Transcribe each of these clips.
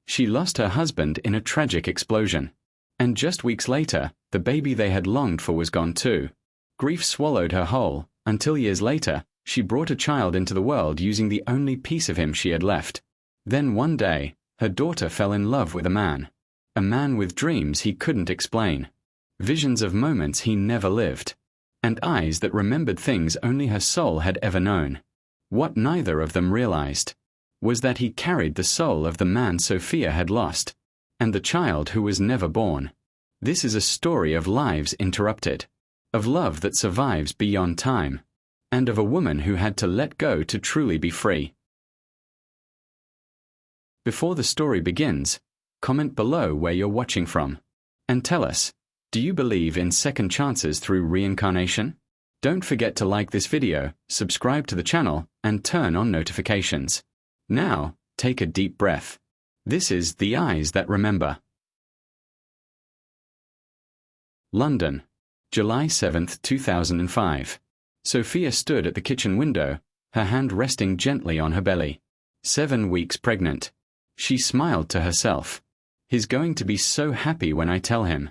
She lost her husband in a tragic explosion. And just weeks later, the baby they had longed for was gone too. Grief swallowed her whole, until years later, she brought a child into the world using the only piece of him she had left. Then one day, her daughter fell in love with a man with dreams he couldn't explain, visions of moments he never lived, and eyes that remembered things only her soul had ever known. What neither of them realized was that he carried the soul of the man Sofia had lost, and the child who was never born. This is a story of lives interrupted, of love that survives beyond time, and of a woman who had to let go to truly be free. Before the story begins, comment below where you're watching from, and tell us, do you believe in second chances through reincarnation? Don't forget to like this video, subscribe to the channel, and turn on notifications. Now, take a deep breath. This is The Eyes That Remember. London, July 7, 2005. Sofia stood at the kitchen window, her hand resting gently on her belly. 7 weeks pregnant. She smiled to herself. He's going to be so happy when I tell him.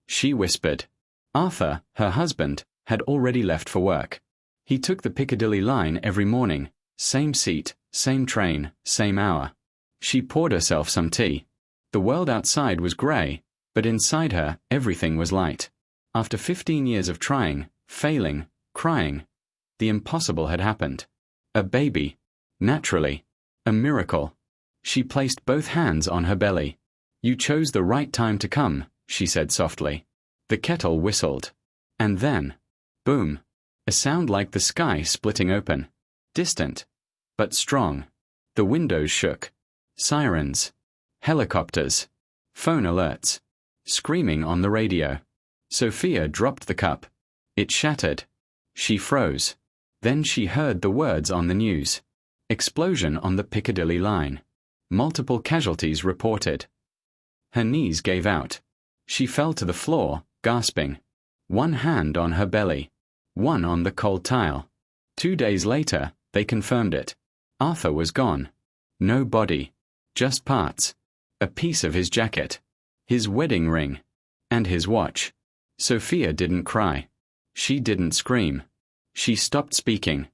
She whispered. Arthur, her husband, had already left for work. He took the Piccadilly line every morning, same seat, same train, same hour. She poured herself some tea. The world outside was grey, but inside her everything was light. After 15 years of trying, failing, crying, the impossible had happened. A baby. Naturally. A miracle. She placed both hands on her belly. You chose the right time to come, she said softly. The kettle whistled. And then, boom, a sound like the sky splitting open. Distant, but strong. The windows shook. Sirens. Helicopters. Phone alerts. Screaming on the radio. Sofia dropped the cup. It shattered. She froze. Then she heard the words on the news. Explosion on the Piccadilly line. Multiple casualties reported. Her knees gave out. She fell to the floor, gasping. One hand on her belly. One on the cold tile. 2 days later, they confirmed it. Arthur was gone. No body. Just parts. A piece of his jacket. His wedding ring. And his watch. Sofia didn't cry. She didn't scream. She stopped speaking.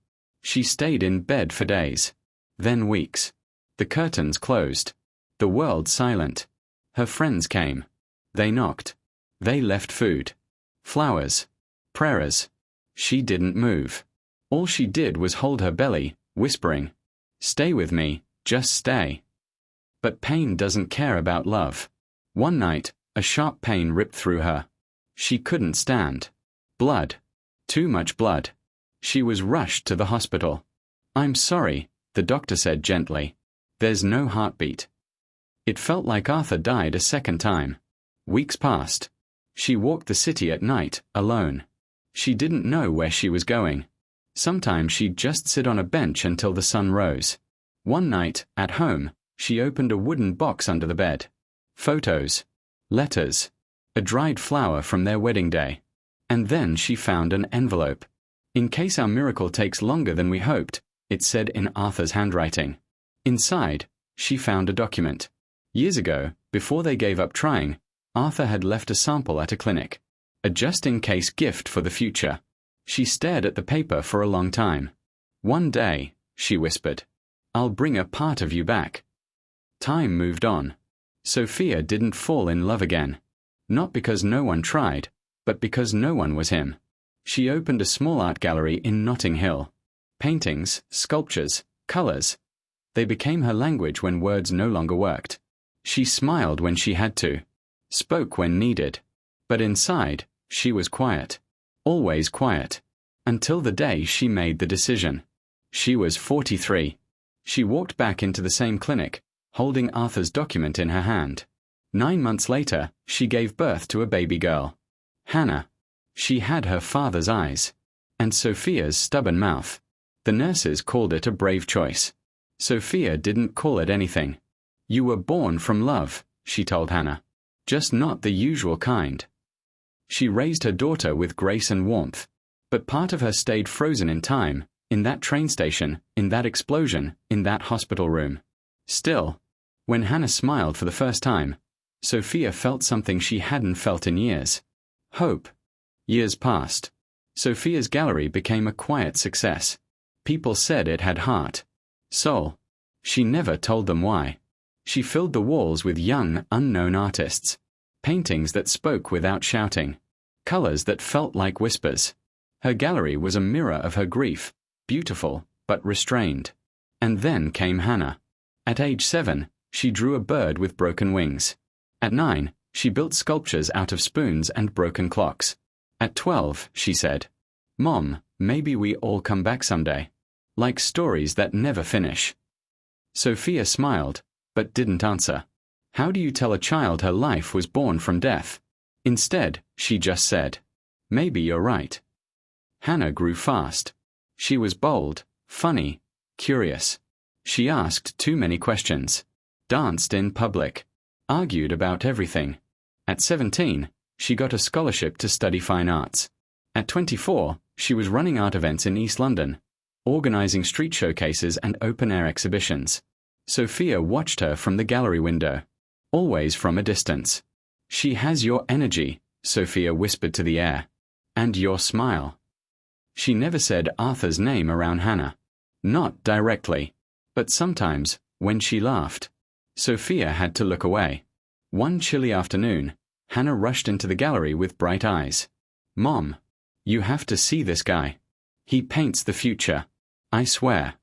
She stayed in bed for days. Then weeks. The curtains closed. The world silent. Her friends came. They knocked. They left food. Flowers. Prayers. She didn't move. All she did was hold her belly, whispering, "Stay with me, just stay." But pain doesn't care about love. One night, a sharp pain ripped through her. She couldn't stand. Blood. Too much blood. She was rushed to the hospital. "I'm sorry," the doctor said gently. "There's no heartbeat." It felt like Arthur died a second time. Weeks passed. She walked the city at night, alone. She didn't know where she was going. Sometimes she'd just sit on a bench until the sun rose. One night, at home, she opened a wooden box under the bed. Photos. Letters. A dried flower from their wedding day. And then she found an envelope. "In case our miracle takes longer than we hoped," it said in Arthur's handwriting. Inside, she found a document. Years ago, before they gave up trying, Arthur had left a sample at a clinic. A just-in-case gift for the future. She stared at the paper for a long time. "One day," she whispered, "I'll bring a part of you back." Time moved on. Sofia didn't fall in love again. Not because no one tried, but because no one was him. She opened a small art gallery in Notting Hill. Paintings, sculptures, colors. They became her language when words no longer worked. She smiled when she had to. Spoke when needed. But inside, she was quiet. Always quiet. Until the day she made the decision. She was 43. She walked back into the same clinic, holding Arthur's document in her hand. 9 months later, she gave birth to a baby girl. Hannah. She had her father's eyes. And Sofia's stubborn mouth. The nurses called it a brave choice. Sofia didn't call it anything. "You were born from love," she told Hannah. "Just not the usual kind." She raised her daughter with grace and warmth. But part of her stayed frozen in time, in that train station, in that explosion, in that hospital room. Still, When Hannah smiled for the first time, Sofia felt something she hadn't felt in years. Hope. Years passed. Sofia's gallery became a quiet success. People said it had heart. Soul. She never told them why. She filled the walls with young, unknown artists. Paintings that spoke without shouting. Colors that felt like whispers. Her gallery was a mirror of her grief, beautiful but restrained. And then came Hannah. At age 7, she drew a bird with broken wings. At 9, she built sculptures out of spoons and broken clocks. At 12, she said, "Mom, maybe we all come back someday." Like stories that never finish. Sofia smiled, but didn't answer. How do you tell a child her life was born from death? Instead, she just said, "Maybe you're right." Hannah grew fast. She was bold, funny, curious. She asked too many questions. Danced in public. Argued about everything. At 17, she got a scholarship to study fine arts. At 24, she was running art events in East London, organizing street showcases and open-air exhibitions. Sofia watched her from the gallery window, always from a distance. "She has your energy," Sofia whispered to the air. "And your smile." She never said Arthur's name around Hannah. Not directly. But sometimes, when she laughed, Sofia had to look away. One chilly afternoon, Hannah rushed into the gallery with bright eyes. "Mom, you have to see this guy. He paints the future. I swear."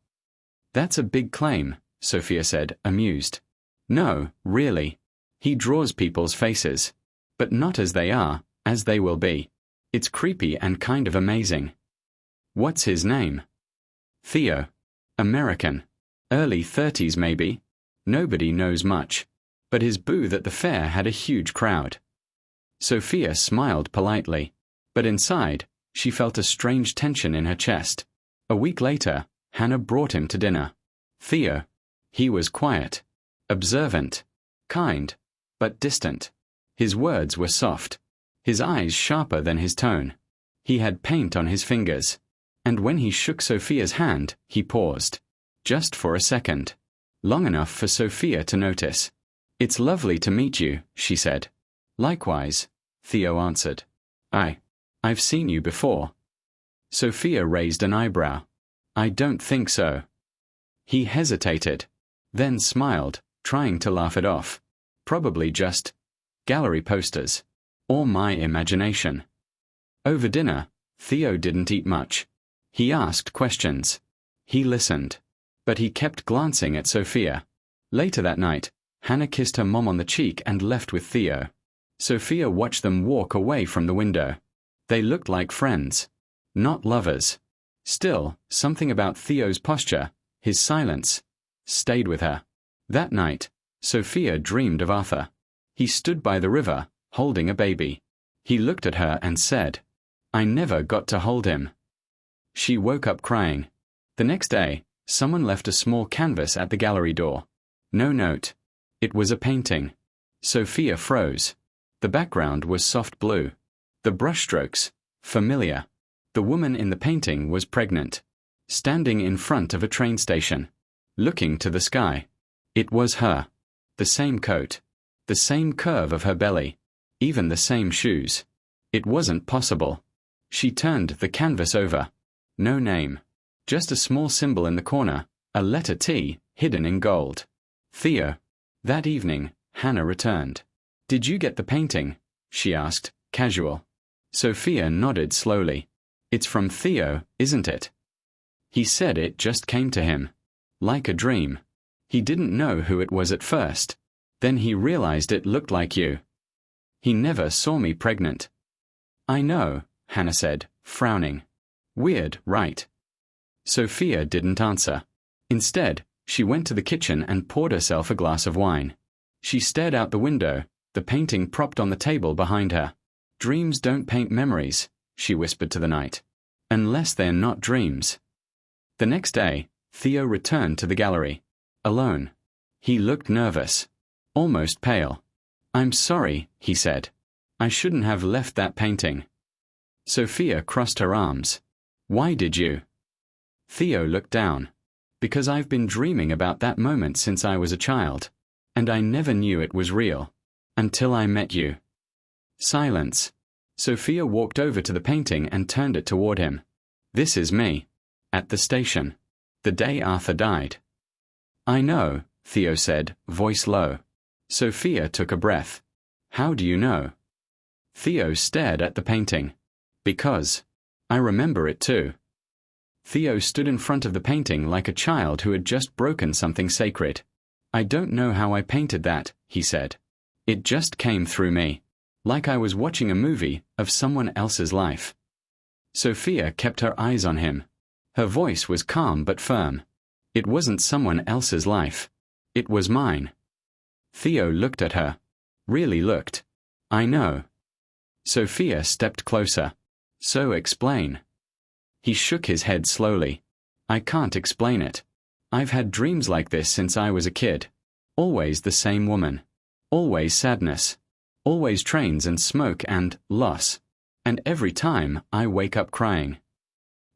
"That's a big claim," Sofia said, amused. "No, really. He draws people's faces. But not as they are, as they will be. It's creepy and kind of amazing." "What's his name?" "Theo. American. Early 30s maybe. Nobody knows much. But his booth at the fair had a huge crowd." Sofia smiled politely. But inside, she felt a strange tension in her chest. A week later, Hannah brought him to dinner. Theo. He was quiet. Observant. Kind. But distant. His words were soft. His eyes sharper than his tone. He had paint on his fingers. And when he shook Sofia's hand, he paused. Just for a second. Long enough for Sofia to notice. "It's lovely to meet you," she said. "Likewise," Theo answered. I've seen you before." Sofia raised an eyebrow. "I don't think so." He hesitated, then smiled, trying to laugh it off. Probably just gallery posters. Or my imagination. Over dinner, Theo didn't eat much. He asked questions. He listened. But he kept glancing at Sofia. Later that night, Hannah kissed her mom on the cheek and left with Theo. Sofia watched them walk away from the window. They looked like friends. Not lovers. Still, something about Theo's posture, his silence, stayed with her. That night, Sofia dreamed of Arthur. He stood by the river, holding a baby. He looked at her and said, "I never got to hold him." She woke up crying. The next day, someone left a small canvas at the gallery door. No note. It was a painting. Sofia froze. The background was soft blue. The brushstrokes, familiar. The woman in the painting was pregnant. Standing in front of a train station. Looking to the sky. It was her. The same coat. The same curve of her belly. Even the same shoes. It wasn't possible. She turned the canvas over. No name. Just a small symbol in the corner, a letter T, hidden in gold. Theo. That evening, Hannah returned. "Did you get the painting?" she asked, casual. Sofia nodded slowly. "It's from Theo, isn't it?" He said it just came to him. Like a dream. He didn't know who it was at first. Then he realized it looked like you. "He never saw me pregnant." "I know," Hannah said, frowning. "Weird, right?" Sofia didn't answer. Instead, she went to the kitchen and poured herself a glass of wine. She stared out the window, the painting propped on the table behind her. "Dreams don't paint memories," she whispered to the night. "Unless they're not dreams." The next day, Theo returned to the gallery. Alone. He looked nervous. Almost pale. "I'm sorry," he said. "I shouldn't have left that painting." Sofia crossed her arms. "Why did you?" Theo looked down. "Because I've been dreaming about that moment since I was a child. And I never knew it was real. Until I met you. Silence. Sofia walked over to the painting and turned it toward him. This is me. At the station. The day Arthur died. I know, Theo said, voice low. Sofia took a breath. How do you know? Theo stared at the painting. Because. I remember it too. Theo stood in front of the painting like a child who had just broken something sacred. I don't know how I painted that, he said. It just came through me. Like I was watching a movie of someone else's life. Sofia kept her eyes on him. Her voice was calm but firm. It wasn't someone else's life. It was mine. Theo looked at her. Really looked. I know. Sofia stepped closer. So explain. He shook his head slowly. I can't explain it. I've had dreams like this since I was a kid. Always the same woman. Always sadness. Always trains and smoke and loss. And every time I wake up crying.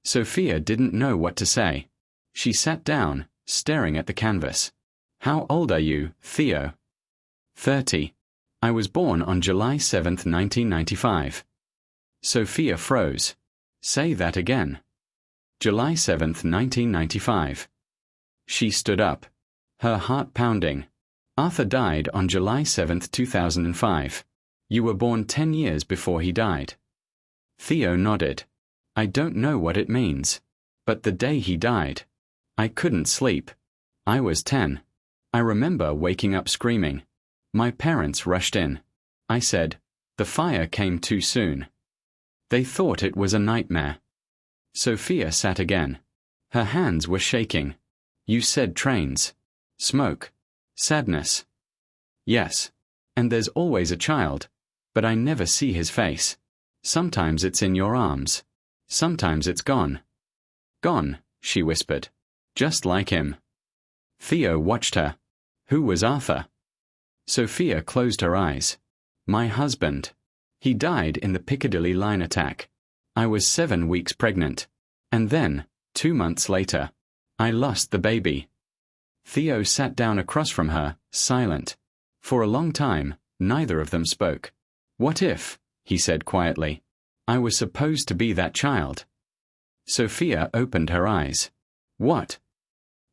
Sofia didn't know what to say. She sat down, staring at the canvas. How old are you, Theo? 30. I was born on July 7, 1995. Sofia froze. Say that again. July 7, 1995. She stood up. Her heart pounding. Arthur died on July 7, 2005. You were born 10 years before he died. Theo nodded. I don't know what it means. But the day he died. I couldn't sleep. I was 10. I remember waking up screaming. My parents rushed in. I said, the fire came too soon. They thought it was a nightmare. Sofia sat again. Her hands were shaking. You said trains. Smoke. Sadness. Yes. And there's always a child. But I never see his face. Sometimes it's in your arms. Sometimes it's gone. Gone, she whispered. Just like him. Theo watched her. Who was Arthur? Sofia closed her eyes. My husband. He died in the Piccadilly line attack. I was 7 weeks pregnant. And then, 2 months later, I lost the baby. Theo sat down across from her, silent. For a long time, neither of them spoke. What if, he said quietly, I was supposed to be that child? Sofia opened her eyes. What?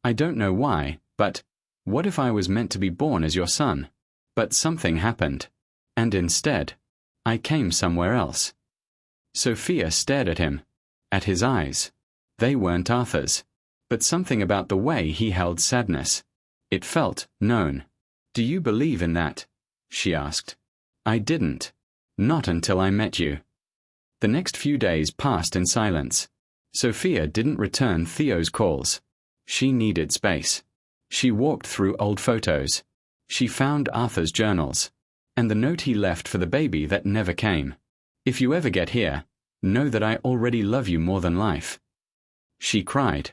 I don't know why, but what if I was meant to be born as your son? But something happened. And instead, I came somewhere else. Sofia stared at him. At his eyes. They weren't Arthur's. But something about the way he held sadness. It felt known. Do you believe in that? She asked. I didn't. Not until I met you. The next few days passed in silence. Sofia didn't return Theo's calls. She needed space. She walked through old photos. She found Arthur's journals. And the note he left for the baby that never came. If you ever get here, know that I already love you more than life. She cried.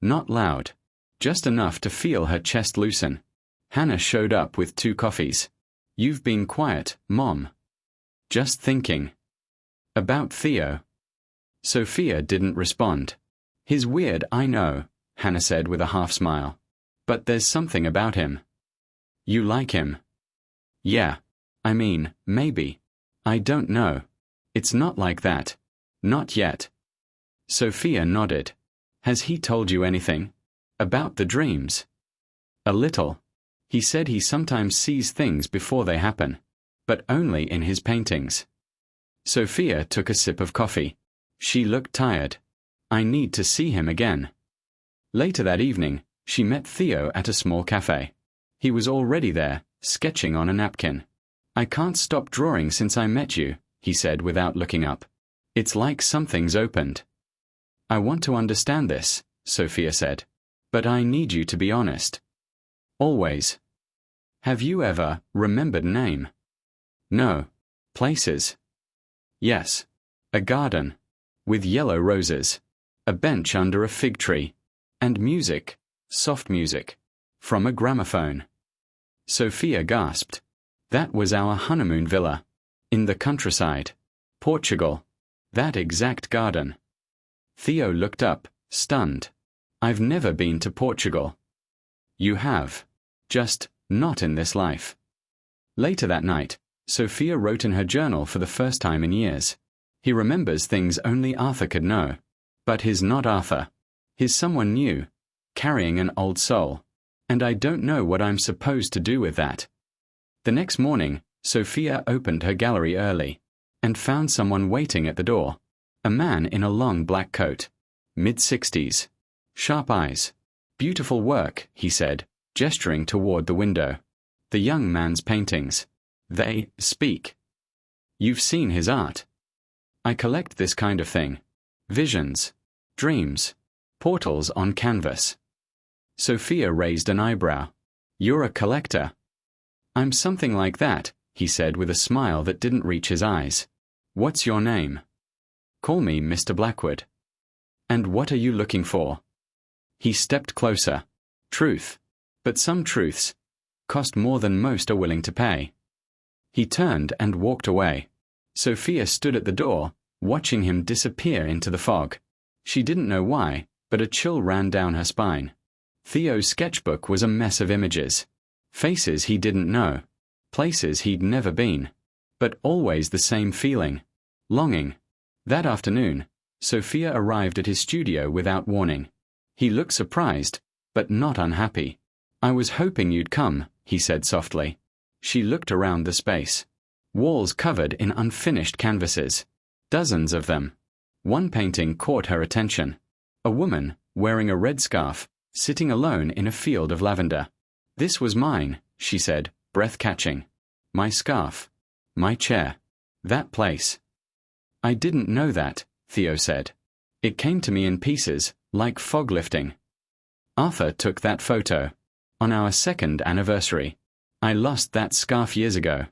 Not loud. Just enough to feel her chest loosen. Hannah showed up with 2 coffees. You've been quiet, Mom. Just thinking. About Theo. Sofia didn't respond. He's weird, I know, Hannah said with a half smile. But there's something about him. You like him? Yeah. I mean, maybe. I don't know. It's not like that. Not yet. Sofia nodded. Has he told you anything? About the dreams? A little. He said he sometimes sees things before they happen. But only in his paintings. Sofia took a sip of coffee. She looked tired. I need to see him again. Later that evening, she met Theo at a small cafe. He was already there, sketching on a napkin. I can't stop drawing since I met you, he said without looking up. It's like something's opened. I want to understand this, Sofia said. But I need you to be honest. Always. Have you ever remembered a name? No. Places? Yes. A garden. With yellow roses. A bench under a fig tree. And music. Soft music. From a gramophone. Sofia gasped. That was our honeymoon villa. In the countryside. Portugal. That exact garden. Theo looked up, stunned. I've never been to Portugal. You have. Just Not in this life. Later that night, Sofia wrote in her journal for the first time in years. He remembers things only Arthur could know. But he's not Arthur. He's someone new, carrying an old soul. And I don't know what I'm supposed to do with that. The next morning, Sofia opened her gallery early and found someone waiting at the door. A man in a long black coat. Mid-60s. Sharp eyes. Beautiful work, he said, gesturing toward the window. The young man's paintings. They speak. You've seen his art. I collect this kind of thing. Visions. Dreams. Portals on canvas. Sofia raised an eyebrow. You're a collector. I'm something like that, he said with a smile that didn't reach his eyes. What's your name? Call me Mr. Blackwood. And what are you looking for? He stepped closer. Truth. But some truths cost more than most are willing to pay. He turned and walked away. Sofia stood at the door, watching him disappear into the fog. She didn't know why, but a chill ran down her spine. Theo's sketchbook was a mess of images. Faces he didn't know. Places he'd never been. But always the same feeling. Longing. That afternoon, Sofia arrived at his studio without warning. He looked surprised, but not unhappy. I was hoping you'd come, he said softly. She looked around the space. Walls covered in unfinished canvases. Dozens of them. One painting caught her attention. A woman, wearing a red scarf, sitting alone in a field of lavender. This was mine, she said, breath-catching. My scarf. My chair. That place. I didn't know that, Theo said. It came to me in pieces, like fog lifting. Arthur took that photo. On our 2nd anniversary. I lost that scarf years ago.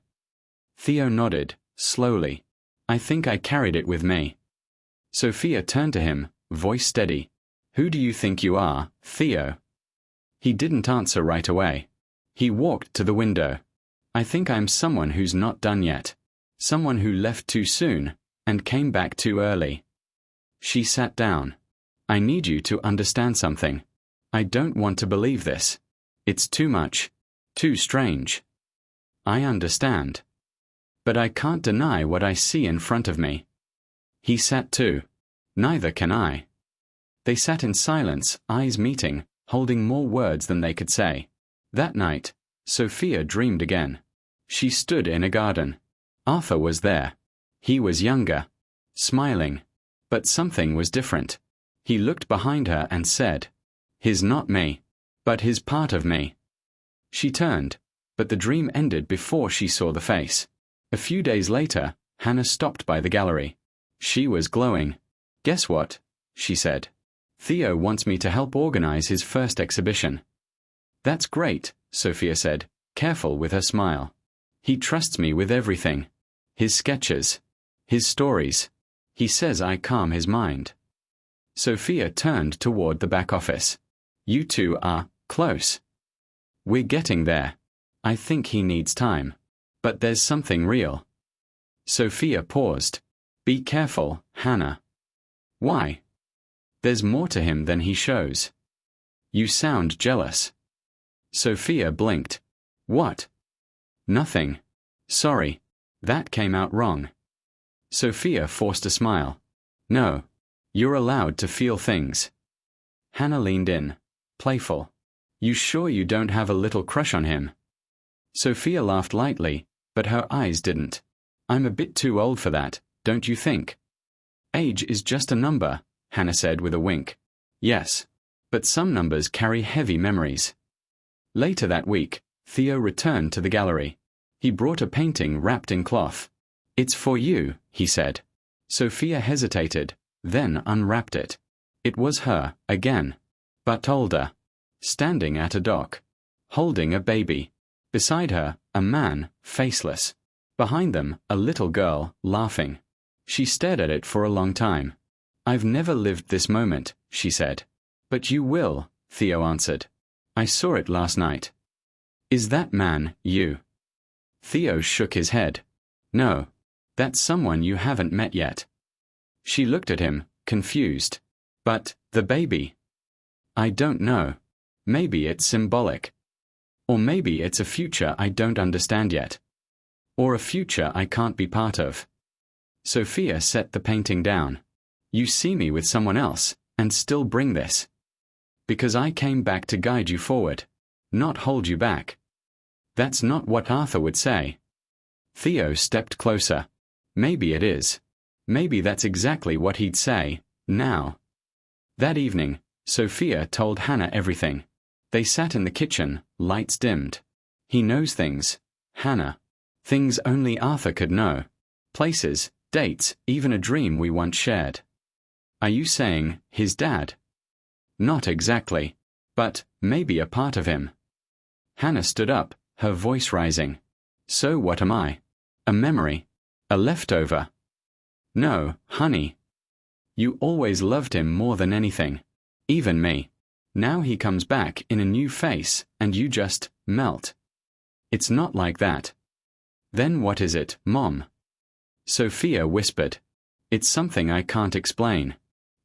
Theo nodded, slowly. I think I carried it with me. Sofia turned to him, voice steady. Who do you think you are, Theo? He didn't answer right away. He walked to the window. I think I'm someone who's not done yet. Someone who left too soon, and came back too early. She sat down. I need you to understand something. I don't want to believe this. It's too much. Too strange. I understand. But I can't deny what I see in front of me. He sat too. Neither can I. They sat in silence, eyes meeting, holding more words than they could say. That night, Sofia dreamed again. She stood in a garden. Arthur was there. He was younger. Smiling. But something was different. He looked behind her and said, "He's not me, but he's part of me." She turned, but the dream ended before she saw the face. A few days later, Hannah stopped by the gallery. She was glowing. "Guess what?" she said. "Theo wants me to help organize his first exhibition." "That's great," Sofia said, careful with her smile. "He trusts me with everything. His sketches. His stories. He says I calm his mind." Sofia turned toward the back office. "You two are close. We're getting there. I think he needs time. But there's something real." Sofia paused. "Be careful, Hannah." "Why?" "There's more to him than he shows." "You sound jealous." Sofia blinked. "What?" "Nothing. Sorry. That came out wrong." Sofia forced a smile. "No. You're allowed to feel things." Hannah leaned in, playful. "You sure you don't have a little crush on him?" Sofia laughed lightly, but her eyes didn't. "I'm a bit too old for that, don't you think?" "Age is just a number," Hannah said with a wink. "Yes. But some numbers carry heavy memories." Later that week, Theo returned to the gallery. He brought a painting wrapped in cloth. "It's for you," he said. Sofia hesitated, then unwrapped it. It was her, again. But older. Standing at a dock. Holding a baby. Beside her, a man, faceless. Behind them, a little girl, laughing. She stared at it for a long time. "I've never lived this moment," she said. "But you will," Theo answered. "I saw it last night." "Is that man you?" Theo shook his head. "No. That's someone you haven't met yet." She looked at him, confused. "But the baby?" "I don't know. Maybe it's symbolic." Or maybe it's a future I don't understand yet. Or a future I can't be part of. Sofia set the painting down. You see me with someone else, and still bring this. Because I came back to guide you forward, not hold you back. That's not what Arthur would say. Theo stepped closer. Maybe it is. Maybe that's exactly what he'd say, now. That evening, Sofia told Hannah everything. They sat in the kitchen, lights dimmed. He knows things, Hannah. Things only Arthur could know. Places, dates, even a dream we once shared. Are you saying, his dad? Not exactly. But, maybe a part of him. Hannah stood up, her voice rising. So what am I? A memory? A leftover? No, honey. You always loved him more than anything. Even me. Now he comes back in a new face, and you just melt. It's not like that. Then what is it, Mom? Sofia whispered. It's something I can't explain.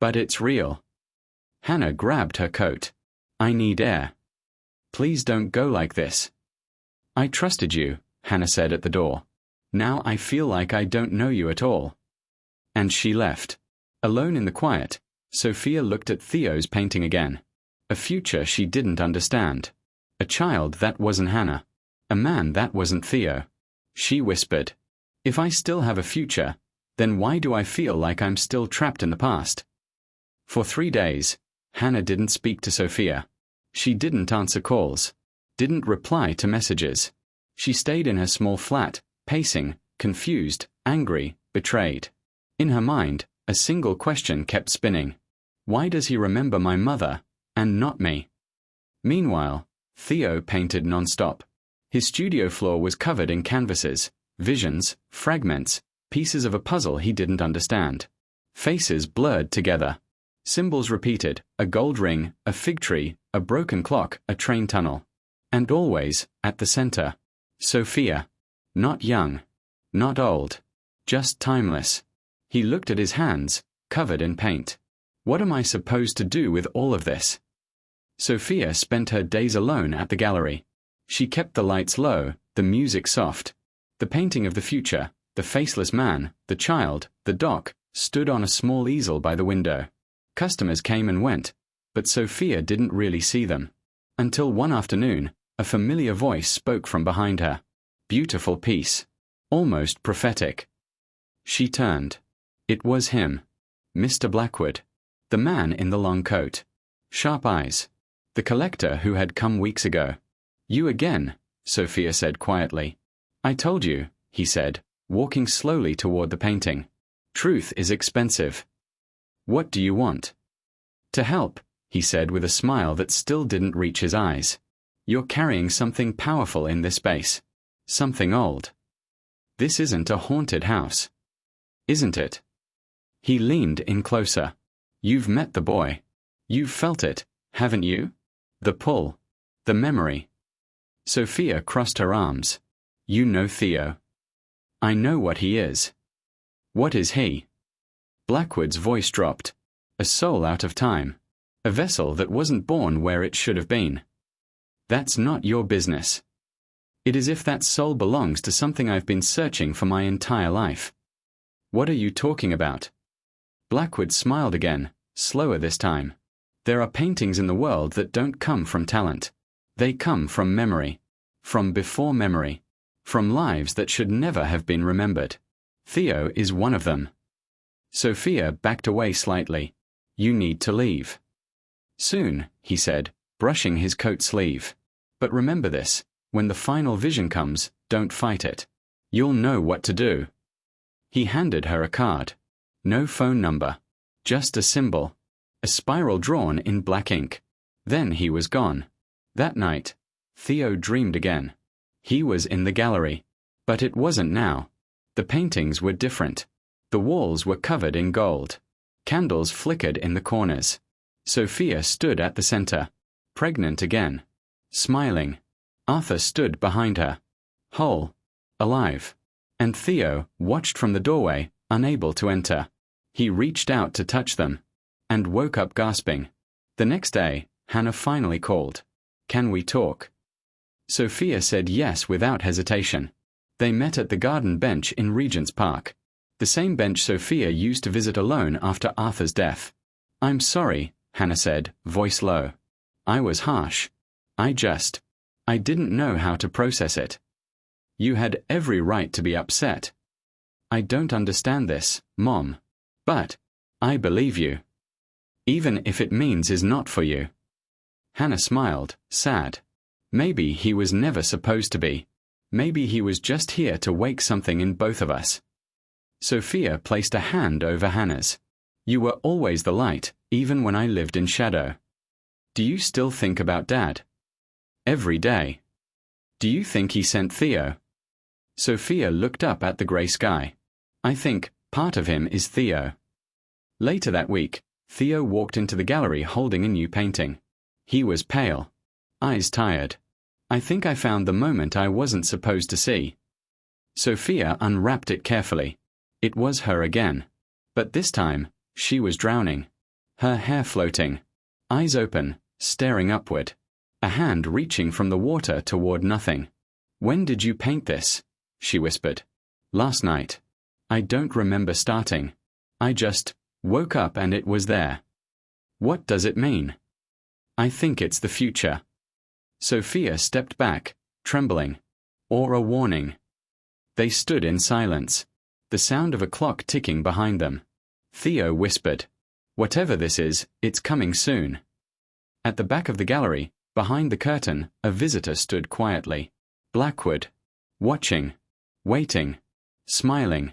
But it's real. Hannah grabbed her coat. I need air. Please don't go like this. I trusted you, Hannah said at the door. Now I feel like I don't know you at all. And she left. Alone in the quiet, Sofia looked at Theo's painting again. A future she didn't understand. A child that wasn't Hannah. A man that wasn't Theo. She whispered, if I still have a future, then why do I feel like I'm still trapped in the past? For 3 days, Hannah didn't speak to Sofia. She didn't answer calls. Didn't reply to messages. She stayed in her small flat, pacing, confused, angry, betrayed. In her mind, a single question kept spinning. Why does he remember my mother, and not me? Meanwhile, Theo painted non-stop. His studio floor was covered in canvases, visions, fragments, pieces of a puzzle he didn't understand. Faces blurred together. Symbols repeated, a gold ring, a fig tree, a broken clock, a train tunnel. And always, at the center, Sofia. Not young. Not old. Just timeless. He looked at his hands, covered in paint. What am I supposed to do with all of this? Sofia spent her days alone at the gallery. She kept the lights low, the music soft. The painting of the future, the faceless man, the child, the dock, stood on a small easel by the window. Customers came and went, but Sofia didn't really see them. Until one afternoon, a familiar voice spoke from behind her. Beautiful piece. Almost prophetic. She turned. It was him. Mr. Blackwood. The man in the long coat. Sharp eyes. The collector who had come weeks ago. You again, Sofia said quietly. I told you, he said, walking slowly toward the painting. Truth is expensive. What do you want? To help, he said with a smile that still didn't reach his eyes. You're carrying something powerful in this space. Something old. This isn't a haunted house. Isn't it? He leaned in closer. You've met the boy. You've felt it, haven't you? The pull. The memory. Sofia crossed her arms. You know Theo. I know what he is. What is he? Blackwood's voice dropped. A soul out of time. A vessel that wasn't born where it should have been. That's not your business. It is if that soul belongs to something I've been searching for my entire life. What are you talking about? Blackwood smiled again, slower this time. There are paintings in the world that don't come from talent. They come from memory. From before memory. From lives that should never have been remembered. Theo is one of them. Sofia backed away slightly. You need to leave. Soon, he said, brushing his coat sleeve. But remember this, when the final vision comes, don't fight it. You'll know what to do. He handed her a card. No phone number. Just a symbol. A spiral drawn in black ink. Then he was gone. That night, Theo dreamed again. He was in the gallery. But it wasn't now. The paintings were different. The walls were covered in gold. Candles flickered in the corners. Sofia stood at the center. Pregnant again. Smiling. Arthur stood behind her. Whole. Alive. And Theo watched from the doorway, unable to enter. He reached out to touch them. And woke up gasping. The next day, Hannah finally called. Can we talk? Sofia said yes without hesitation. They met at the garden bench in Regent's Park, the same bench Sofia used to visit alone after Arthur's death. "I'm sorry," Hannah said, voice low. "I was harsh. I didn't know how to process it." "You had every right to be upset." "I don't understand this, Mom. But I believe you. Even if it means is not for you." Hannah smiled, sad. Maybe he was never supposed to be. Maybe he was just here to wake something in both of us. Sofia placed a hand over Hannah's. "You were always the light, even when I lived in shadow. Do you still think about Dad?" "Every day." "Do you think he sent Theo?" Sofia looked up at the grey sky. "I think part of him is Theo." Later that week, Theo walked into the gallery holding a new painting. He was pale. Eyes tired. "I think I found the moment I wasn't supposed to see." Sofia unwrapped it carefully. It was her again. But this time, she was drowning. Her hair floating. Eyes open, staring upward. A hand reaching from the water toward nothing. "When did you paint this?" she whispered. "Last night. I don't remember starting. I just woke up and it was there." "What does it mean?" "I think it's the future." Sofia stepped back, trembling. Or a warning. They stood in silence, the sound of a clock ticking behind them. Theo whispered, "Whatever this is, it's coming soon." At the back of the gallery, behind the curtain, a visitor stood quietly. Blackwood. Watching. Waiting. Smiling.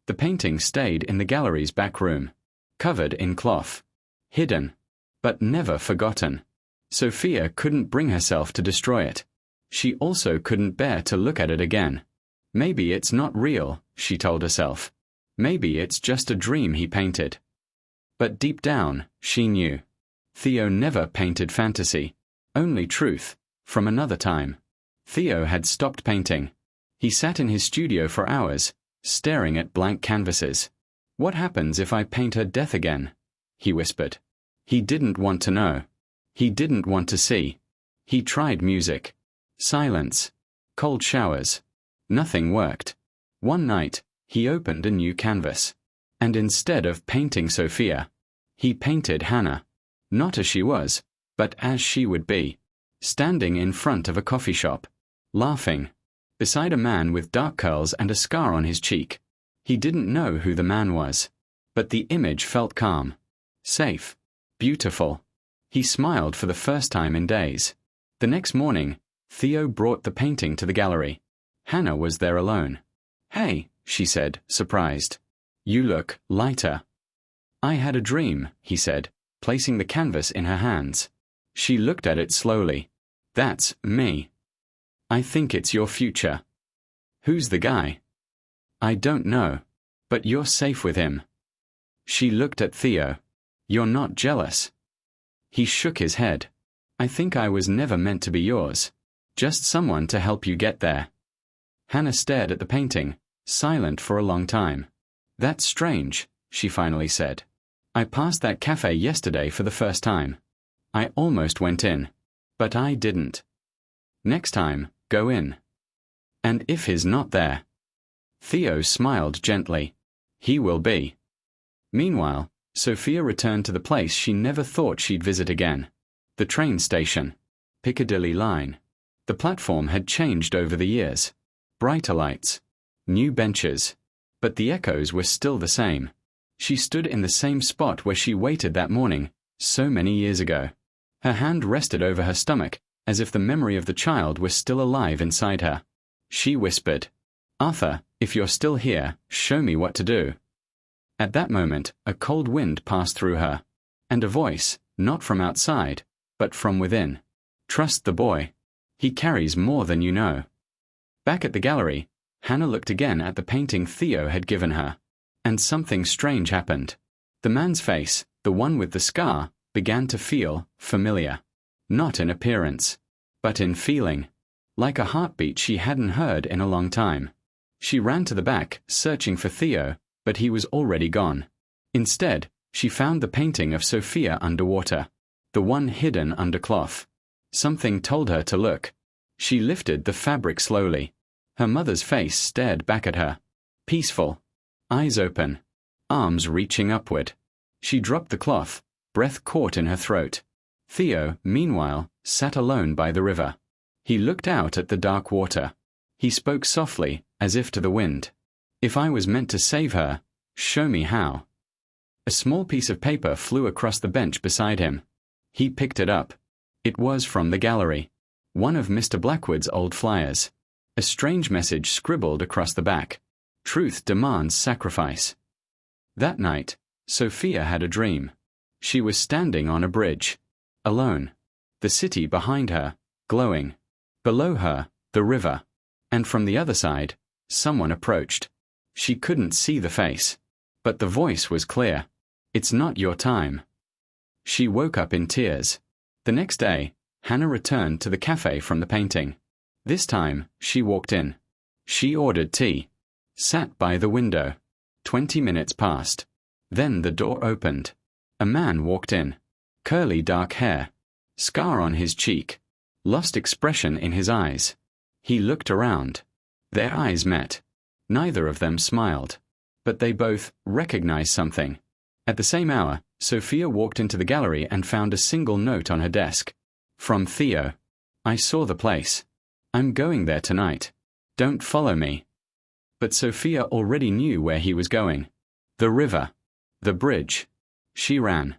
The painting stayed in the gallery's back room. Covered in cloth. Hidden. But never forgotten. Sofia couldn't bring herself to destroy it. She also couldn't bear to look at it again. Maybe it's not real, she told herself. Maybe it's just a dream he painted. But deep down, she knew. Theo never painted fantasy. Only truth, from another time. Theo had stopped painting. He sat in his studio for hours, staring at blank canvases. "What happens if I paint her death again?" he whispered. He didn't want to know. He didn't want to see. He tried music. Silence. Cold showers. Nothing worked. One night, he opened a new canvas. And instead of painting Sofia, he painted Hannah. Not as she was, but as she would be. Standing in front of a coffee shop. Laughing. Beside a man with dark curls and a scar on his cheek. He didn't know who the man was. But the image felt calm. Safe. Beautiful. He smiled for the first time in days. The next morning, Theo brought the painting to the gallery. Hannah was there alone. "Hey," she said, surprised. "You look lighter." "I had a dream," he said, placing the canvas in her hands. She looked at it slowly. "That's me." "I think it's your future." "Who's the guy?" "I don't know. But you're safe with him." She looked at Theo. "You're not jealous?" He shook his head. "I think I was never meant to be yours. Just someone to help you get there." Hannah stared at the painting, silent for a long time. "That's strange," she finally said. "I passed that cafe yesterday for the first time. I almost went in. But I didn't. Next time, go in. And if he's not there?" Theo smiled gently. "He will be." Meanwhile, Sofia returned to the place she never thought she'd visit again. The train station. Piccadilly line. The platform had changed over the years. Brighter lights. New benches. But the echoes were still the same. She stood in the same spot where she waited that morning, so many years ago. Her hand rested over her stomach, as if the memory of the child was still alive inside her. She whispered, "Arthur, if you're still here, show me what to do." At that moment, a cold wind passed through her. And a voice, not from outside, but from within. "Trust the boy. He carries more than you know." Back at the gallery, Hannah looked again at the painting Theo had given her. And something strange happened. The man's face, the one with the scar, began to feel familiar. Not in appearance, but in feeling. Like a heartbeat she hadn't heard in a long time. She ran to the back, searching for Theo, but he was already gone. Instead, she found the painting of Sofia underwater, the one hidden under cloth. Something told her to look. She lifted the fabric slowly. Her mother's face stared back at her. Peaceful. Eyes open. Arms reaching upward. She dropped the cloth, breath caught in her throat. Theo, meanwhile, sat alone by the river. He looked out at the dark water. He spoke softly, as if to the wind. If I was meant to save her, show me how. A small piece of paper flew across the bench beside him. He picked it up. It was from the gallery. One of Mr. Blackwood's old flyers. A strange message scribbled across the back. Truth demands sacrifice. That night, Sofia had a dream. She was standing on a bridge. Alone. The city behind her, glowing. Below her, the river. And from the other side, someone approached. She couldn't see the face. But the voice was clear. It's not your time. She woke up in tears. The next day, Hannah returned to the cafe from the painting. This time, she walked in. She ordered tea. Sat by the window. 20 minutes passed. Then the door opened. A man walked in. Curly dark hair. Scar on his cheek. Lost expression in his eyes. He looked around. Their eyes met. Neither of them smiled. But they both recognized something. At the same hour, Sofia walked into the gallery and found a single note on her desk. From Theo. I saw the place. I'm going there tonight. Don't follow me. But Sofia already knew where he was going. The river. The bridge. She ran.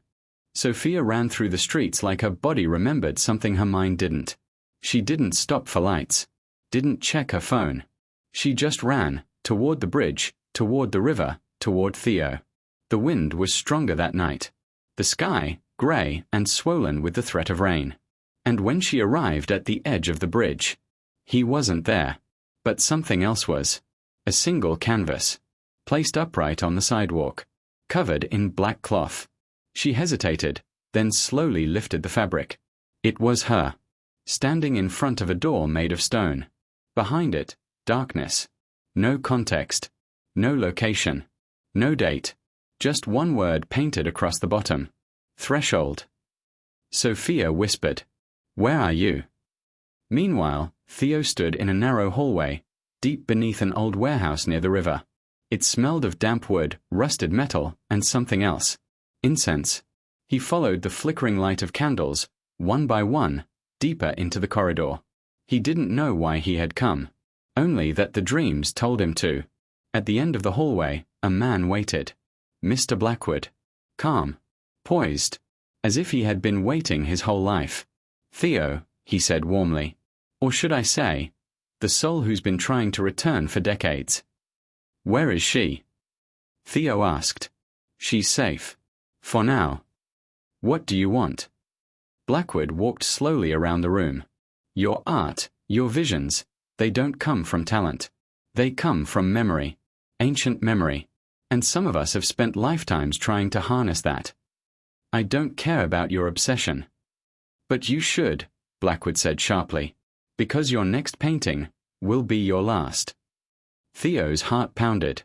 Sofia ran through the streets like her body remembered something her mind didn't. She didn't stop for lights. Didn't check her phone. She just ran, toward the bridge, toward the river, toward Theo. The wind was stronger that night. The sky, grey and swollen with the threat of rain. And when she arrived at the edge of the bridge, he wasn't there. But something else was. A single canvas. Placed upright on the sidewalk. Covered in black cloth. She hesitated, then slowly lifted the fabric. It was her. Standing in front of a door made of stone. Behind it, darkness. No context. No location. No date. Just one word painted across the bottom. Threshold. Sofia whispered, "Where are you?" Meanwhile, Theo stood in a narrow hallway, deep beneath an old warehouse near the river. It smelled of damp wood, rusted metal, and something else. Incense. He followed the flickering light of candles, one by one, deeper into the corridor. He didn't know why he had come. Only that the dreams told him to. At the end of the hallway, a man waited. Mr. Blackwood. Calm. Poised. As if he had been waiting his whole life. Theo, he said warmly. Or should I say, the soul who's been trying to return for decades. Where is she? Theo asked. She's safe. For now. What do you want? Blackwood walked slowly around the room. Your art, your visions, they don't come from talent. They come from memory. Ancient memory. And some of us have spent lifetimes trying to harness that. I don't care about your obsession. But you should, Blackwood said sharply, because your next painting will be your last. Theo's heart pounded.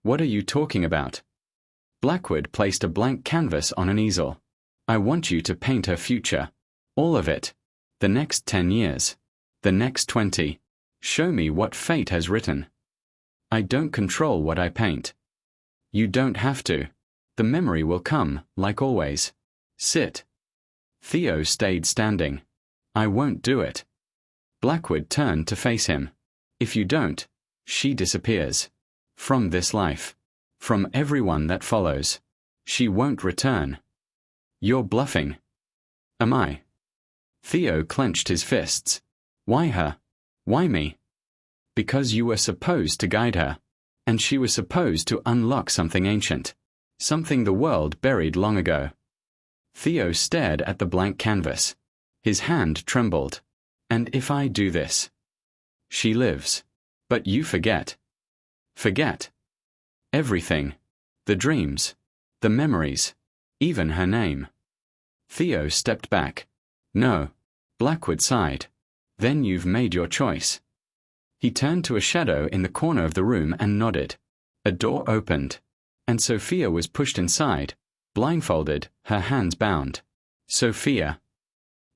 What are you talking about? Blackwood placed a blank canvas on an easel. I want you to paint her future. All of it. The next 10 years. The next 20. Show me what fate has written. I don't control what I paint. You don't have to. The memory will come, like always. Sit. Theo stayed standing. I won't do it. Blackwood turned to face him. If you don't, she disappears. From this life. From everyone that follows. She won't return. You're bluffing. Am I? Theo clenched his fists. Why her? Why me? Because you were supposed to guide her. And she was supposed to unlock something ancient. Something the world buried long ago. Theo stared at the blank canvas. His hand trembled. And if I do this? She lives. But you forget. Forget. Everything. The dreams. The memories. Even her name. Theo stepped back. No. Blackwood sighed. Then you've made your choice. He turned to a shadow in the corner of the room and nodded. A door opened. And Sofia was pushed inside, blindfolded, her hands bound. Sofia.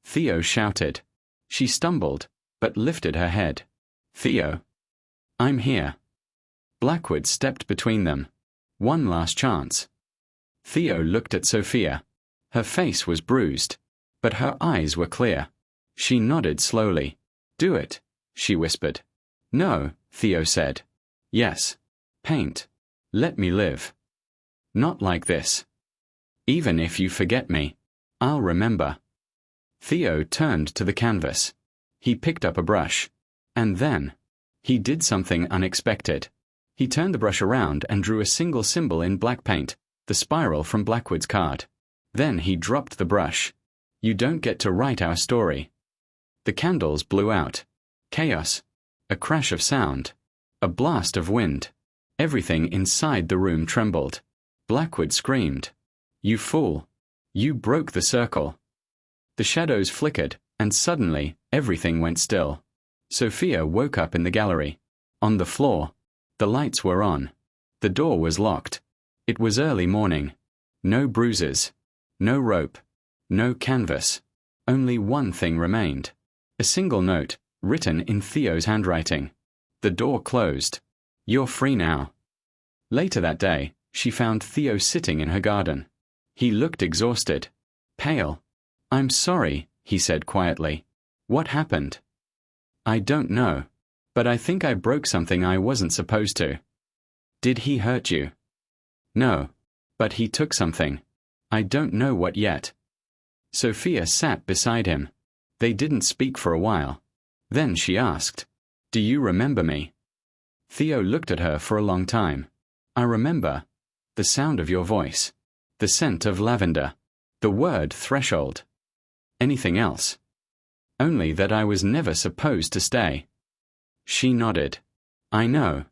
Theo shouted. She stumbled, but lifted her head. "Theo." "I'm here." Blackwood stepped between them. One last chance. Theo looked at Sofia. Her face was bruised, but her eyes were clear. She nodded slowly. "Do it," she whispered. "No," Theo said. "Yes. Paint. Let me live. Not like this. Even if you forget me, I'll remember." Theo turned to the canvas. He picked up a brush. And then, he did something unexpected. He turned the brush around and drew a single symbol in black paint, the spiral from Blackwood's card. Then he dropped the brush. "You don't get to write our story." The candles blew out. Chaos. A crash of sound. A blast of wind. Everything inside the room trembled. Blackwood screamed. "You fool. You broke the circle." The shadows flickered, and suddenly, everything went still. Sofia woke up in the gallery. On the floor. The lights were on. The door was locked. It was early morning. No bruises. No rope. No canvas. Only one thing remained. A single note, written in Theo's handwriting. The door closed. "You're free now." Later that day, she found Theo sitting in her garden. He looked exhausted. Pale. "I'm sorry," he said quietly. "What happened?" "I don't know. But I think I broke something I wasn't supposed to." "Did he hurt you?" "No. But he took something. I don't know what yet." Sofia sat beside him. They didn't speak for a while. Then she asked, "Do you remember me?" Theo looked at her for a long time. "I remember. The sound of your voice. The scent of lavender. The word threshold." "Anything else?" "Only that I was never supposed to stay." She nodded. "I know."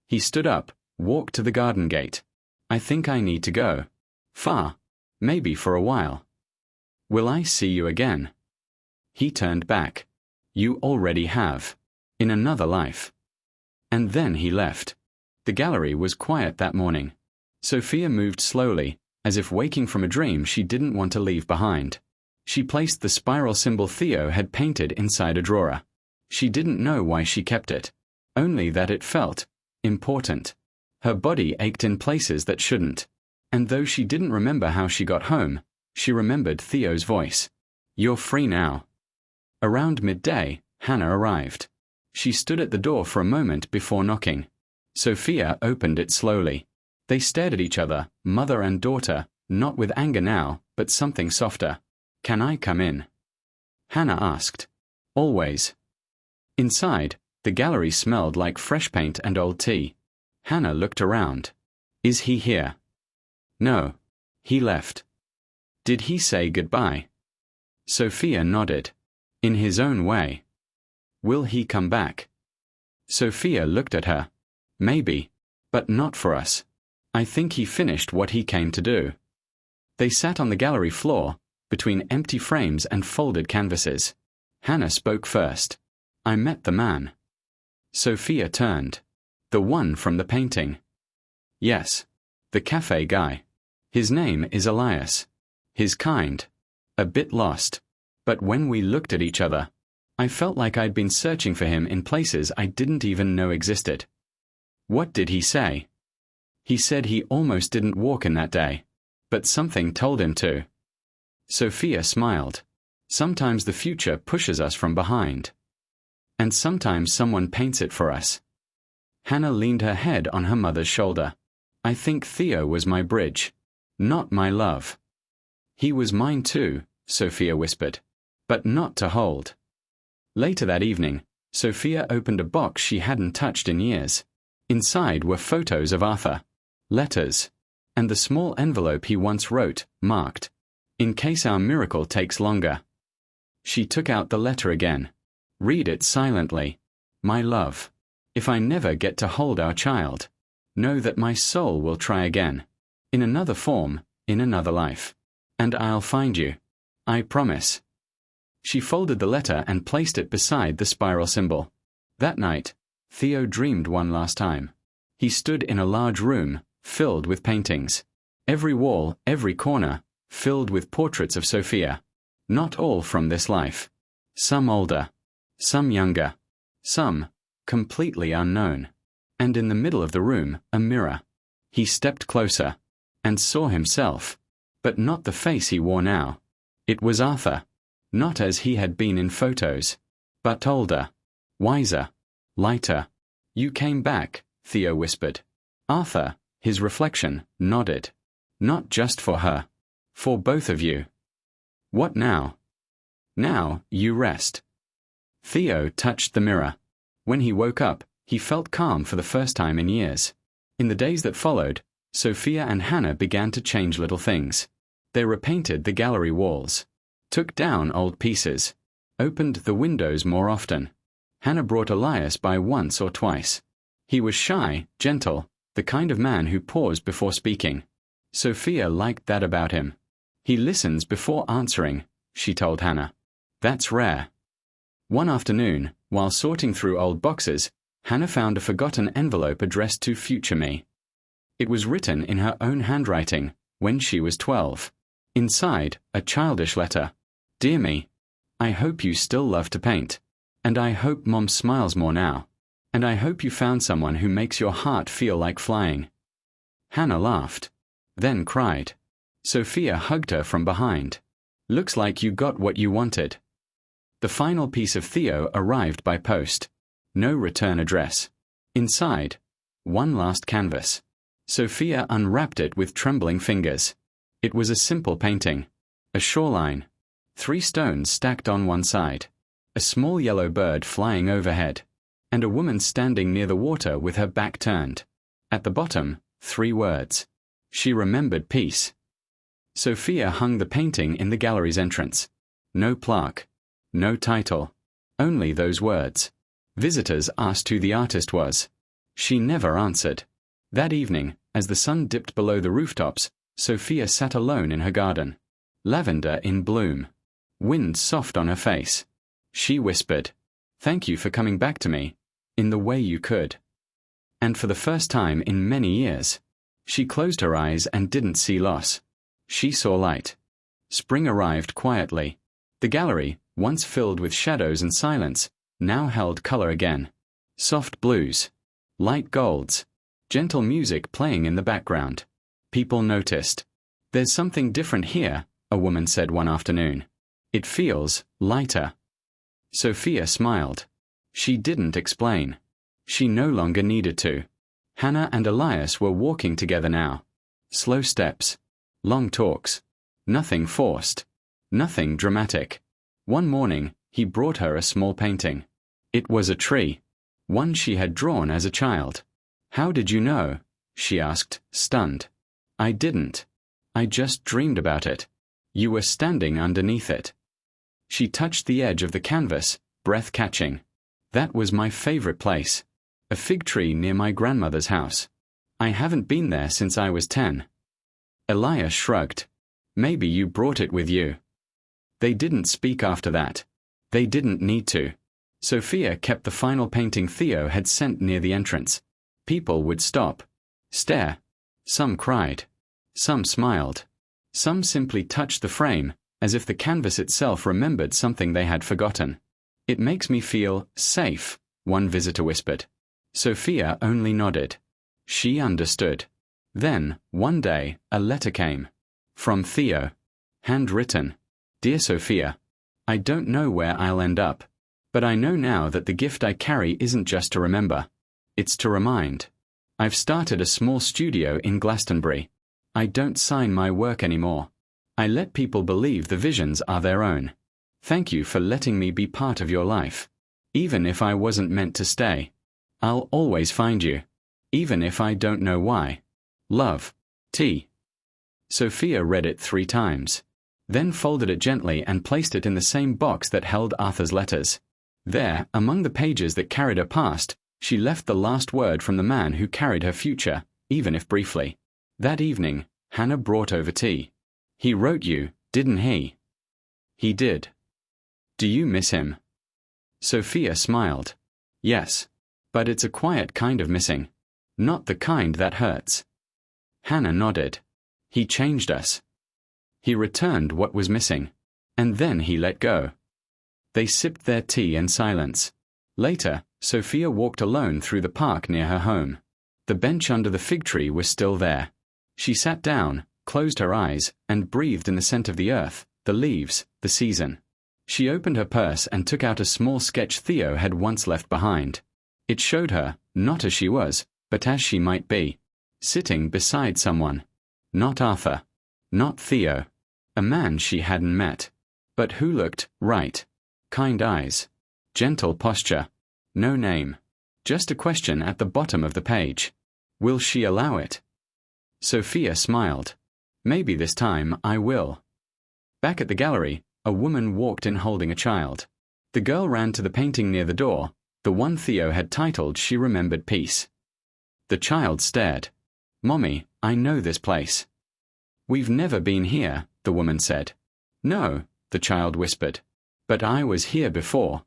He stood up, walked to the garden gate. "I think I need to go. Far. Maybe for a while." "Will I see you again?" He turned back. "You already have. In another life." And then he left. The gallery was quiet that morning. Sofia moved slowly, as if waking from a dream she didn't want to leave behind. She placed the spiral symbol Theo had painted inside a drawer. She didn't know why she kept it. Only that it felt important. Her body ached in places that shouldn't. And though she didn't remember how she got home, she remembered Theo's voice. "You're free now." Around midday, Hannah arrived. She stood at the door for a moment before knocking. Sofia opened it slowly. They stared at each other, mother and daughter, not with anger now, but something softer. "Can I come in?" Hannah asked. "Always." Inside, the gallery smelled like fresh paint and old tea. Hannah looked around. "Is he here?" "No. He left." "Did he say goodbye?" Sofia nodded. "In his own way." "Will he come back?" Sofia looked at her. "Maybe. But not for us. I think he finished what he came to do." They sat on the gallery floor, between empty frames and folded canvases. Hannah spoke first. "I met the man." Sofia turned. "The one from the painting?" "Yes. The cafe guy. His name is Elias. His kind. A bit lost. But when we looked at each other, I felt like I'd been searching for him in places I didn't even know existed." "What did he say?" "He said he almost didn't walk in that day. But something told him to." Sofia smiled. Sometimes the future pushes us from behind. And sometimes someone paints it for us. Hannah leaned her head on her mother's shoulder. "I think Theo was my bridge. Not my love." "He was mine too," Sofia whispered. "But not to hold." Later that evening, Sofia opened a box she hadn't touched in years. Inside were photos of Arthur, letters, and the small envelope he once wrote, marked, "In case our miracle takes longer." She took out the letter again. Read it silently. "My love, if I never get to hold our child, know that my soul will try again. In another form, in another life. And I'll find you. I promise." She folded the letter and placed it beside the spiral symbol. That night, Theo dreamed one last time. He stood in a large room, filled with paintings. Every wall, every corner, filled with portraits of Sofia. Not all from this life. Some older. some younger, some completely unknown. And in the middle of the room, a mirror. He stepped closer and saw himself, but not the face he wore now. It was Arthur, not as he had been in photos, but older, wiser, lighter. "You came back," Theo whispered. Arthur, his reflection, nodded. "Not just for her. For both of you." "What now?" "Now, you rest." Theo touched the mirror. When he woke up, he felt calm for the first time in years. In the days that followed, Sofia and Hannah began to change little things. They repainted the gallery walls, took down old pieces, opened the windows more often. Hannah brought Elias by once or twice. He was shy, gentle, the kind of man who paused before speaking. Sofia liked that about him. "He listens before answering," she told Hannah. "That's rare." One afternoon, while sorting through old boxes, Hannah found a forgotten envelope addressed to future me. It was written in her own handwriting, when she was 12. Inside, a childish letter. "Dear me, I hope you still love to paint. And I hope Mom smiles more now. And I hope you found someone who makes your heart feel like flying." Hannah laughed, then cried. Sofia hugged her from behind. "Looks like you got what you wanted." The final piece of Theo arrived by post. No return address. Inside, one last canvas. Sofia unwrapped it with trembling fingers. It was a simple painting. A shoreline. 3 stones stacked on one side. A small yellow bird flying overhead. And a woman standing near the water with her back turned. At the bottom, 3 words. She remembered peace. Sofia hung the painting in the gallery's entrance. No plaque. No title. Only those words. Visitors asked who the artist was. She never answered. That evening, as the sun dipped below the rooftops, Sofia sat alone in her garden. Lavender in bloom. Wind soft on her face. She whispered, "Thank you for coming back to me, in the way you could." And for the first time in many years, she closed her eyes and didn't see loss. She saw light. Spring arrived quietly. The gallery, once filled with shadows and silence, now held color again. Soft blues, light golds, gentle music playing in the background. People noticed. "There's something different here," a woman said one afternoon. "It feels lighter." Sofia smiled. She didn't explain. She no longer needed to. Hannah and Elias were walking together now. Slow steps. Long talks. Nothing forced. Nothing dramatic. One morning, he brought her a small painting. It was a tree. One she had drawn as a child. "How did you know?" she asked, stunned. "I didn't. I just dreamed about it. You were standing underneath it." She touched the edge of the canvas, breath-catching. "That was my favorite place. A fig tree near my grandmother's house. I haven't been there since I was 10. Elias shrugged. "Maybe you brought it with you." They didn't speak after that. They didn't need to. Sofia kept the final painting Theo had sent near the entrance. People would stop. Stare. Some cried. Some smiled. Some simply touched the frame, as if the canvas itself remembered something they had forgotten. "It makes me feel safe," one visitor whispered. Sofia only nodded. She understood. Then, one day, a letter came. From Theo. Handwritten. "Dear Sofia, I don't know where I'll end up, but I know now that the gift I carry isn't just to remember. It's to remind. I've started a small studio in Glastonbury. I don't sign my work anymore. I let people believe the visions are their own. Thank you for letting me be part of your life. Even if I wasn't meant to stay. I'll always find you. Even if I don't know why. Love. T." Sofia read it 3 times. Then folded it gently and placed it in the same box that held Arthur's letters. There, among the pages that carried her past, she left the last word from the man who carried her future, even if briefly. That evening, Hannah brought over tea. "He wrote you, didn't he?" "He did." "Do you miss him?" Sofia smiled. "Yes. But it's a quiet kind of missing. Not the kind that hurts." Hannah nodded. "He changed us. He returned what was missing. And then he let go." They sipped their tea in silence. Later, Sofia walked alone through the park near her home. The bench under the fig tree was still there. She sat down, closed her eyes, and breathed in the scent of the earth, the leaves, the season. She opened her purse and took out a small sketch Theo had once left behind. It showed her, not as she was, but as she might be, sitting beside someone. Not Arthur. Not Theo. A man she hadn't met. But who looked right. Kind eyes. Gentle posture. No name. Just a question at the bottom of the page. Will she allow it? Sofia smiled. Maybe this time I will. Back at the gallery, a woman walked in holding a child. The girl ran to the painting near the door, the one Theo had titled She Remembered Peace. The child stared. Mommy, I know this place. We've never been here, the woman said. No, the child whispered. But I was here before.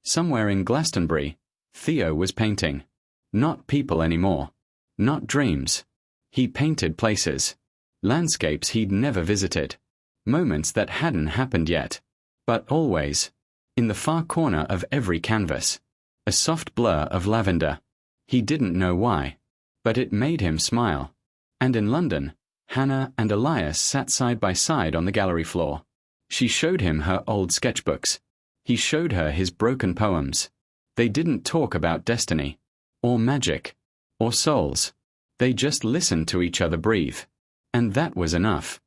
Somewhere in Glastonbury, Theo was painting. Not people anymore. Not dreams. He painted places. Landscapes he'd never visited. Moments that hadn't happened yet. But always. In the far corner of every canvas. A soft blur of lavender. He didn't know why. But it made him smile. And in London, Hannah and Elias sat side by side on the gallery floor. She showed him her old sketchbooks. He showed her his broken poems. They didn't talk about destiny, or magic, or souls. They just listened to each other breathe. And that was enough.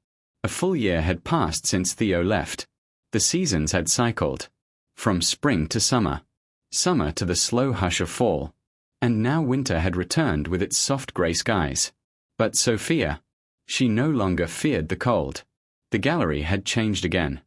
A full year had passed since Theo left. The seasons had cycled. From spring to summer. Summer to the slow hush of fall. And now winter had returned with its soft grey skies. But Sofia, she no longer feared the cold. The gallery had changed again.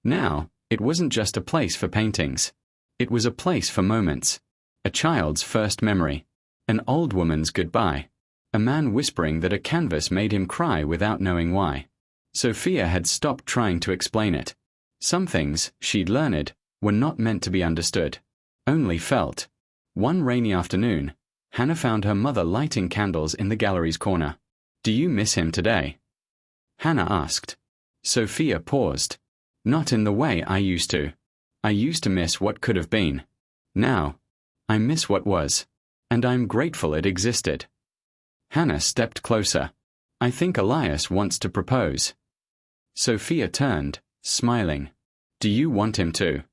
Now, it wasn't just a place for paintings. It was a place for moments. A child's first memory. An old woman's goodbye. A man whispering that a canvas made him cry without knowing why. Sofia had stopped trying to explain it. Some things, she'd learned, were not meant to be understood. Only felt. One rainy afternoon, Hannah found her mother lighting candles in the gallery's corner. Do you miss him today? Hannah asked. Sofia paused. Not in the way I used to. I used to miss what could have been. Now, I miss what was. And I'm grateful it existed. Hannah stepped closer. I think Elias wants to propose. Sofia turned, smiling. Do you want him to?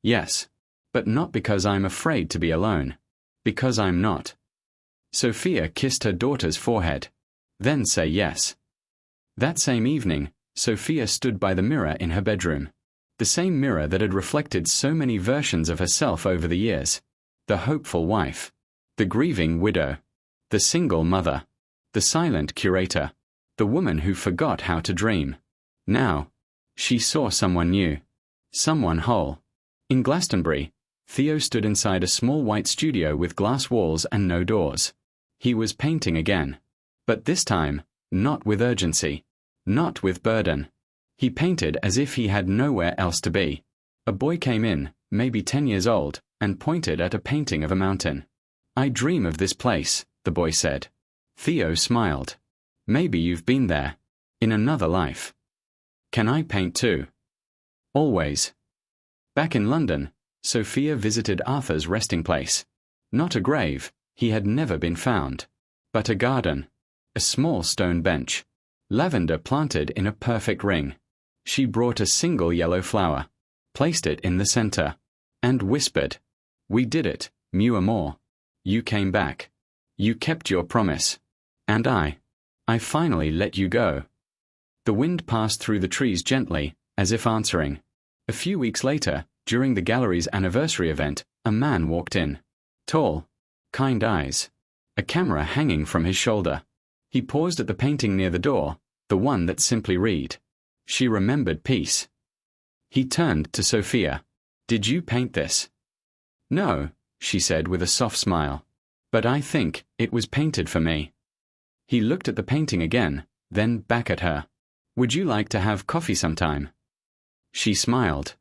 Yes. But not because I'm afraid to be alone. Because I'm not. Sofia kissed her daughter's forehead. Then say yes. That same evening, Sofia stood by the mirror in her bedroom. The same mirror that had reflected so many versions of herself over the years. The hopeful wife. The grieving widow. The single mother. The silent curator. The woman who forgot how to dream. Now, she saw someone new. Someone whole. In Glastonbury, Theo stood inside a small white studio with glass walls and no doors. He was painting again. But this time, not with urgency. Not with burden. He painted as if he had nowhere else to be. A boy came in, maybe 10 years old, and pointed at a painting of a mountain. I dream of this place, the boy said. Theo smiled. Maybe you've been there. In another life. Can I paint too? Always. Back in London, Sofia visited Arthur's resting place. Not a grave, he had never been found. But a garden. A small stone bench. Lavender planted in a perfect ring. She brought a single yellow flower, placed it in the center, and whispered, We did it, Meu Amor. You came back. You kept your promise. And I finally let you go. The wind passed through the trees gently, as if answering. A few weeks later, during the gallery's anniversary event, a man walked in. Tall, kind eyes. A camera hanging from his shoulder. He paused at the painting near the door, the one that simply read, She Remembered Peace. He turned to Sofia. Did you paint this? No, she said with a soft smile. But I think it was painted for me. He looked at the painting again, then back at her. Would you like to have coffee sometime? She smiled.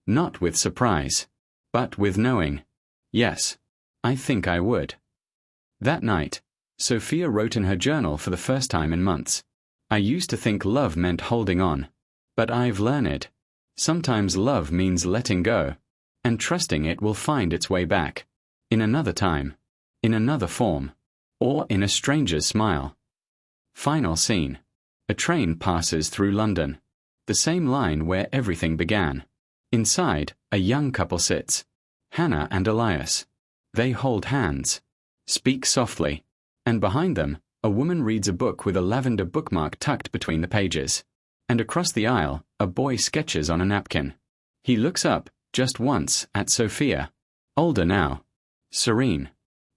Not with surprise, but with knowing. Yes, I think I would. That night, Sofia wrote in her journal for the first time in months. I used to think love meant holding on. But I've learned. Sometimes love means letting go, and trusting it will find its way back, in another time, in another form, or in a stranger's smile. Final scene. A train passes through London, the same line where everything began. Inside, a young couple sits, Hannah and Elias. They hold hands, speak softly, and behind them, a woman reads a book with a lavender bookmark tucked between the pages. And across the aisle, a boy sketches on a napkin. He looks up, just once, at Sofia. Older now. Serene.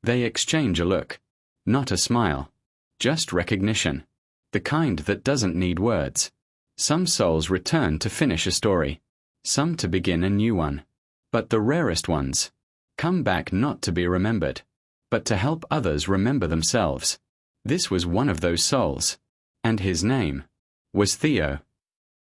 They exchange a look. Not a smile. Just recognition. The kind that doesn't need words. Some souls return to finish a story. Some to begin a new one. But the rarest ones come back not to be remembered, but to help others remember themselves. This was one of those souls. And his name was Theo.